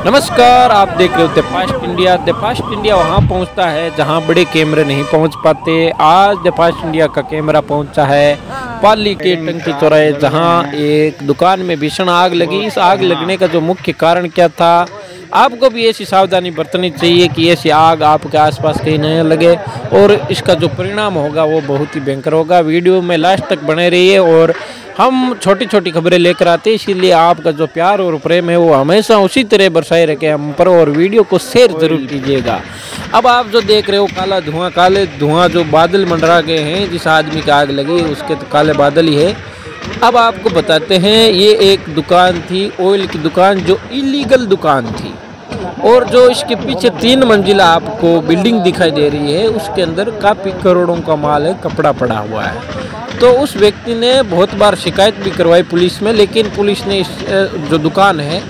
नमस्कार, आप देख रहे हो the fast India. The fast India वहाँ पहुँचता है जहाँ बड़े कैमरे नहीं पहुँच पाते। आज द फास्ट इंडिया का कैमरा पहुँचा है पाली के टंकी चौराहे, जहाँ एक दुकान में भीषण आग लगी। इस आग लगने का जो मुख्य कारण क्या था, आपको भी ऐसी सावधानी बरतनी चाहिए कि ऐसी आग आपके आसपास कहीं नहीं लगे और इसका जो परिणाम होगा वो बहुत ही भयंकर होगा। वीडियो में लास्ट तक बने रहिए और हम छोटी छोटी खबरें लेकर आते हैं, इसीलिए आपका जो प्यार और प्रेम है वो हमेशा उसी तरह बरसाए रखे हम पर, और वीडियो को शेयर जरूर कीजिएगा। अब आप जो देख रहे हो काले धुआं जो बादल मंडरा गए हैं, जिस आदमी की आग लगी उसके तो काले बादल ही है। अब आपको बताते हैं, ये एक दुकान थी, ऑयल की दुकान, जो इलीगल दुकान थी, और जो इसके पीछे 3 मंजिला आपको बिल्डिंग दिखाई दे रही है, उसके अंदर काफ़ी करोड़ों का माल है, कपड़ा पड़ा हुआ है। तो उस व्यक्ति ने बहुत बार शिकायत भी करवाई पुलिस में, लेकिन पुलिस ने इस जो दुकान है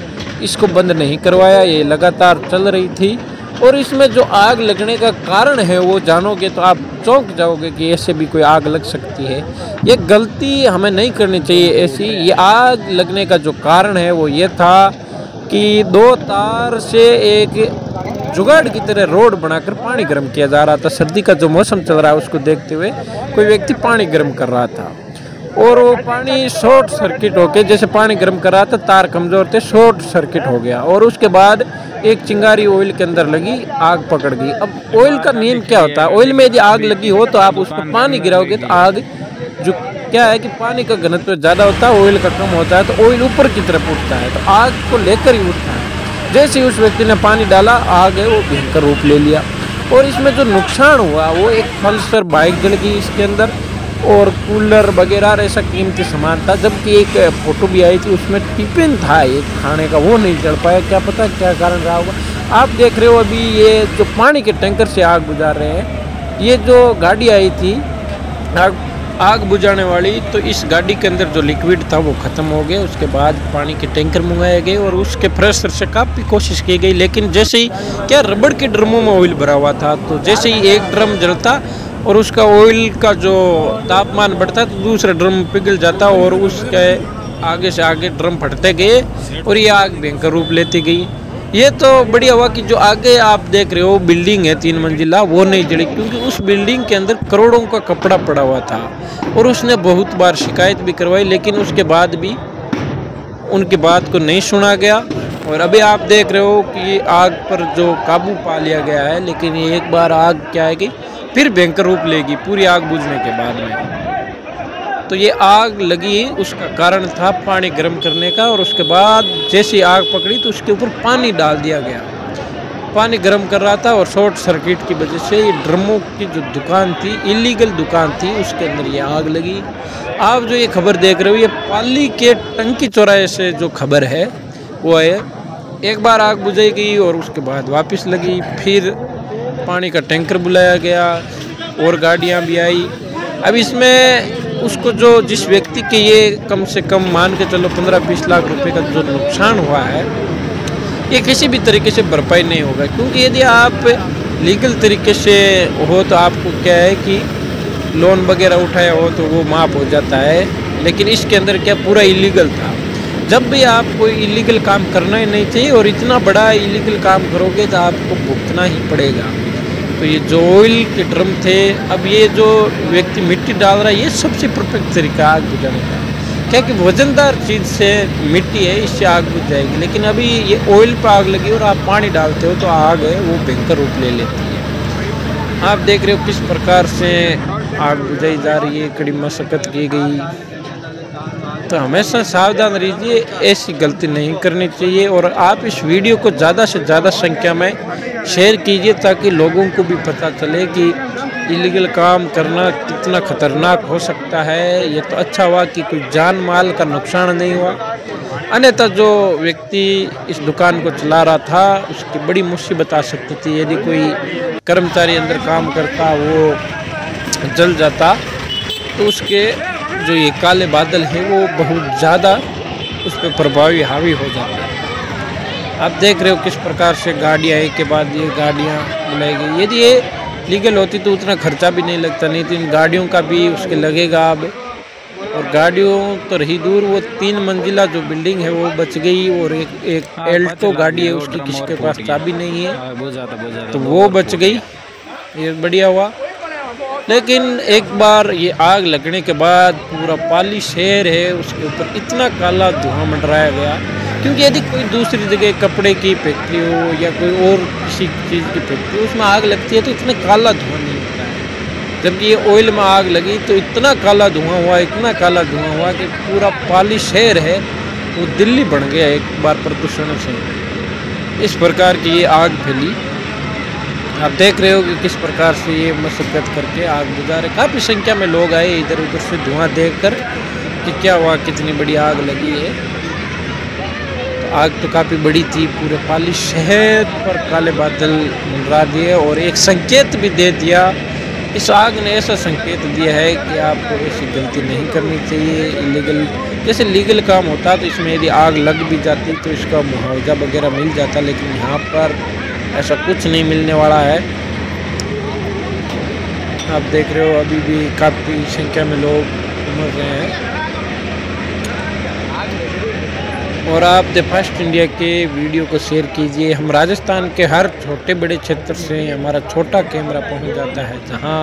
इसको बंद नहीं करवाया। ये लगातार चल रही थी और इसमें जो आग लगने का कारण है वो जानोगे तो आप चौंक जाओगे कि ऐसे भी कोई आग लग सकती है। ये गलती हमें नहीं करनी चाहिए ऐसी। ये आग लगने का जो कारण है वो ये था कि 2 तार से एक जुगाड़ की तरह रोड बनाकर पानी गर्म किया जा रहा था। सर्दी का जो मौसम चल रहा है उसको देखते हुए कोई व्यक्ति पानी गर्म कर रहा था और वो पानी शॉर्ट सर्किट होके, जैसे पानी गर्म कर रहा था, तार कमज़ोर थे, शॉर्ट सर्किट हो गया और उसके बाद एक चिंगारी ऑयल के अंदर लगी, आग पकड़ गई। अब ऑयल का नियम क्या होता है, ऑयल में यदि आग लगी हो तो आप उस पर पानी गिराओगे तो आग जो क्या है कि पानी का घनत्व ज़्यादा होता है, ऑयल का कम होता है, तो ऑयल ऊपर की तरफ उठता है, तो आग को लेकर ही उठता है। जैसे ही उस व्यक्ति ने पानी डाला, आग है वो भयंकर रूप ले लिया। और इसमें जो नुकसान हुआ वो एक पल्सर बाइक जल गई इसके अंदर, और कूलर वगैरह ऐसा कीमती सामान था। जबकि एक फोटो भी आई थी, उसमें टिफिन था एक खाने का, वो नहीं चढ़ पाया। क्या पता क्या कारण रहा होगा। आप देख रहे हो अभी ये जो पानी के टैंकर से आग बुझा रहे हैं, ये जो गाड़ी आई थी आग बुझाने वाली, तो इस गाड़ी के अंदर जो लिक्विड था वो ख़त्म हो गया। उसके बाद पानी के टैंकर मंगाए गए और उसके प्रेशर से काफ़ी कोशिश की गई, लेकिन जैसे ही क्या रबड़ के ड्रमों में ऑयल भरा हुआ था, तो जैसे ही एक ड्रम जलता और उसका ऑयल का जो तापमान बढ़ता तो दूसरा ड्रम पिघल जाता और उसके आगे से आगे ड्रम फटते गए और ये आग भयंकर रूप लेती गई। ये तो बढ़िया हुआ कि जो आगे आप देख रहे हो बिल्डिंग है 3 मंजिला, वो नहीं जली, क्योंकि उस बिल्डिंग के अंदर करोड़ों का कपड़ा पड़ा हुआ था और उसने बहुत बार शिकायत भी करवाई, लेकिन उसके बाद भी उनकी बात को नहीं सुना गया। और अभी आप देख रहे हो कि आग पर जो काबू पा लिया गया है, लेकिन ये एक बार आग क्या है कि फिर भयंकर रूप लेगी पूरी आग बुझने के बाद में। तो ये आग लगी उसका कारण था पानी गर्म करने का, और उसके बाद जैसे आग पकड़ी तो उसके ऊपर पानी डाल दिया गया। पानी गर्म कर रहा था और शॉर्ट सर्किट की वजह से ये ड्रमों की जो दुकान थी, इलीगल दुकान थी, उसके अंदर ये आग लगी। आप जो ये खबर देख रहे हो, ये पाली के टंकी चौराहे से जो खबर है वो है, एक बार आग बुझाई गई और उसके बाद वापस लगी, फिर पानी का टैंकर बुलाया गया और गाड़ियाँ भी आई। अब इसमें उसको जो जिस व्यक्ति के ये कम से कम मान के चलो 15-20 लाख रुपए का जो नुकसान हुआ है, ये किसी भी तरीके से भरपाई नहीं होगा, क्योंकि यदि आप लीगल तरीके से हो तो आपको क्या है कि लोन वगैरह उठाया हो तो वो माफ़ हो जाता है, लेकिन इसके अंदर क्या पूरा इलीगल था। जब भी आप कोई इलीगल काम करना ही नहीं चाहिए, और इतना बड़ा इलीगल काम करोगे तो आपको भुगतना ही पड़ेगा। तो ये जो ऑयल के ड्रम थे, अब ये जो व्यक्ति मिट्टी डाल रहा है, ये सबसे परफेक्ट तरीका आग बुझाने का, क्या कि वजनदार चीज़ से मिट्टी है, इससे आग बुझ जाएगी। लेकिन अभी ये ऑयल पर आग लगी और आप पानी डालते हो तो आग है वो भयंकर रूप ले लेती है। आप देख रहे हो किस प्रकार से आग बुझाई जा रही है, कड़ी मशक्क़त की गई। तो हमेशा सावधान रहिए, ऐसी गलती नहीं करनी चाहिए। और आप इस वीडियो को ज़्यादा से ज़्यादा संख्या में शेयर कीजिए, ताकि लोगों को भी पता चले कि इलीगल काम करना कितना खतरनाक हो सकता है। ये तो अच्छा हुआ कि कोई जान माल का नुकसान नहीं हुआ, अन्यथा जो व्यक्ति इस दुकान को चला रहा था उसकी बड़ी मुसीबत आ सकती थी। यदि कोई कर्मचारी अंदर काम करता वो जल जाता तो उसके जो ये काले बादल हैं वो बहुत ज़्यादा उस पर प्रभावी हावी हो जाता है। आप देख रहे हो किस प्रकार से गाड़ियाँ एक के बाद ये गाड़ियाँ बुलाई गई। यदि ये लीगल होती तो उतना खर्चा भी नहीं लगता, नहीं तो इन गाड़ियों का भी उसके लगेगा। अब और गाड़ियों तो रही दूर, वो 3 मंजिला जो बिल्डिंग है वो बच गई, और एक एल्टो गाड़ी है उसकी किसी के पास चाबी नहीं है तो वो बच गई, ये बढ़िया हुआ। लेकिन एक बार ये आग लगने के बाद पूरा पाली शहर है उसके ऊपर इतना काला धुआं मंडराया गया, क्योंकि यदि कोई दूसरी जगह कपड़े की फैक्ट्री हो या कोई और किसी चीज़ की फैक्ट्री हो उसमें आग लगती है तो इतना काला धुआं नहीं होता है, जबकि ये ऑयल में आग लगी तो इतना काला धुआं हुआ, इतना काला धुआं हुआ कि पूरा पाली शहर है वो दिल्ली बन गया एक बार प्रदूषण से। इस प्रकार की ये आग फैली। आप देख रहे हो कि किस प्रकार से ये मशक्कत करके आग बुझा रहे। काफ़ी संख्या में लोग आए इधर उधर से धुआं देखकर कि क्या हुआ, कितनी बड़ी आग लगी है। तो आग तो काफ़ी बड़ी थी, पूरे पाली शहर पर काले बादल मंडरा दिए और एक संकेत भी दे दिया। इस आग ने ऐसा संकेत दिया है कि आपको ऐसी गलती नहीं करनी चाहिए। इलीगल जैसे लीगल काम होता तो इसमें यदि आग लग भी जाती तो इसका मुआवजा वगैरह मिल जाता, लेकिन यहाँ पर ऐसा कुछ नहीं मिलने वाला है। आप देख रहे हो अभी भी काफ़ी संख्या में लोग मर रहे हैं। और आप द फास्ट इंडिया के वीडियो को शेयर कीजिए। हम राजस्थान के हर छोटे बड़े क्षेत्र से हमारा छोटा कैमरा पहुंच जाता है जहां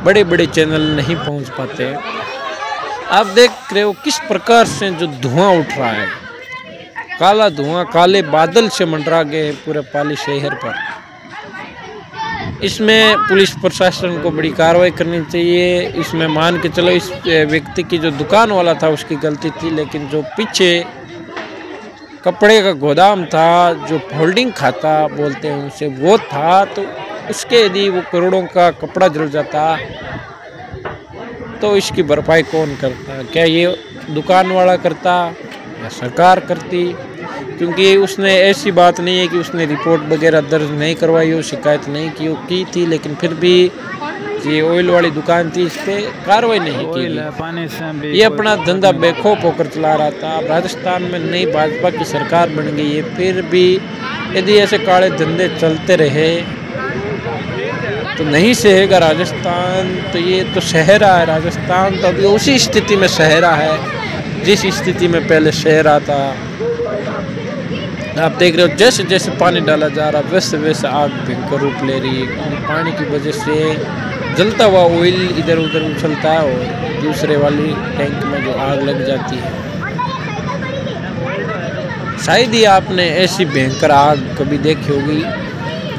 बड़े बड़े चैनल नहीं पहुंच पाते। आप देख रहे हो किस प्रकार से जो धुआं उठ रहा है, काला धुआं काले बादल से मंडरा गए पूरे पाली शहर पर। इसमें पुलिस प्रशासन को बड़ी कार्रवाई करनी चाहिए। इसमें मान के चलो इस व्यक्ति की जो दुकान वाला था उसकी गलती थी, लेकिन जो पीछे कपड़े का गोदाम था, जो फोल्डिंग खाता बोलते हैं उसे, वो था, तो उसके यदि वो करोड़ों का कपड़ा जल जाता तो इसकी भरपाई कौन करता? क्या ये दुकान वाला करता या सरकार करती? क्योंकि उसने ऐसी बात नहीं है कि उसने रिपोर्ट वगैरह दर्ज नहीं करवाई हो, शिकायत नहीं की थी, लेकिन फिर भी ये ऑयल वाली दुकान थी, इस पर कार्रवाई नहीं की। ये अपना धंधा बेखौफ होकर चला रहा था। अब राजस्थान में नई भाजपा की सरकार बन गई है, फिर भी यदि ऐसे काले धंधे चलते रहे तो नहीं सहेगा राजस्थान। तो ये तो शहरा है राजस्थान, तो अभी उसी स्थिति में शहरा है जिस स्थिति में पहले शहरा था। आप देख रहे हो जैसे जैसे पानी डाला जा रहा वैसे वैसे आग भयंकर रूप ले रही है। पानी की वजह से जलता हुआ ऑयल इधर उधर उछलता है और दूसरे वाली टैंक में जो आग लग जाती है। शायद ही आपने ऐसी भयंकर आग कभी देखी होगी,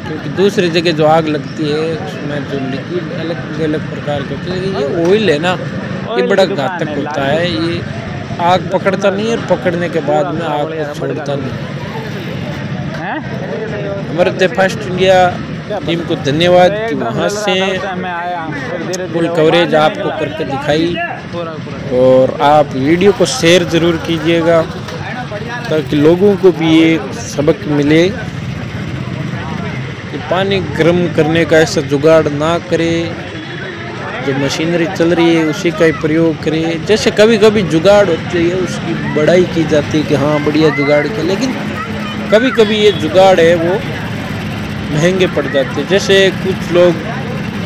क्योंकि दूसरी जगह जो आग लगती है उसमें जो लिक्विड अलग अलग प्रकार के होते हैं। ये ऑयल है ना, ये बड़ा घातक होता है। ये आग पकड़ता नहीं है और पकड़ने के बाद में आग को छोड़ता नहीं। हमारे द फास्ट इंडिया टीम को धन्यवाद कि वहाँ से फुल कवरेज आपको करके दिखाई। और आप वीडियो को शेयर ज़रूर कीजिएगा ताकि लोगों को भी एक सबक मिले कि पानी गर्म करने का ऐसा जुगाड़ ना करे, जो मशीनरी चल रही है उसी का ही प्रयोग करें। जैसे कभी कभी जुगाड़ होती है उसकी बड़ाई की जाती है कि हाँ बढ़िया जुगाड़ के, लेकिन कभी कभी ये जुगाड़ है वो महंगे पड़ जाते हैं। जैसे कुछ लोग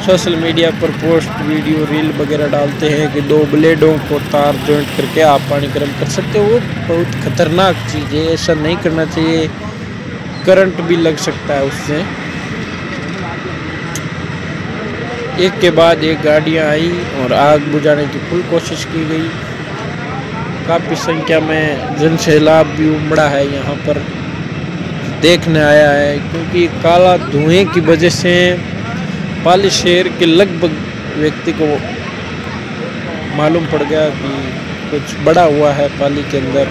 सोशल मीडिया पर पोस्ट वीडियो रील वगैरह डालते हैं कि 2 ब्लेडों को तार जॉइंट करके आप पानी गर्म कर सकते हो। वो बहुत खतरनाक चीज़ है, ऐसा नहीं करना चाहिए। करंट भी लग सकता है उससे। एक के बाद एक गाड़ियां आई और आग बुझाने की फुल कोशिश की गई। काफ़ी संख्या में जन सैलाब भी उमड़ा है यहाँ पर देखने आया है, क्योंकि काला धुएं की वजह से पाली शहर के लगभग व्यक्ति को मालूम पड़ गया कि कुछ बड़ा हुआ है पाली के अंदर।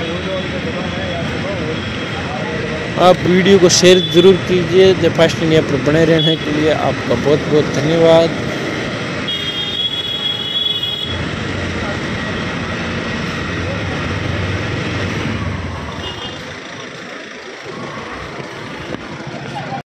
आप वीडियो को शेयर ज़रूर कीजिए। द फास्ट इंडिया पर बने रहने के लिए आपका बहुत बहुत धन्यवाद।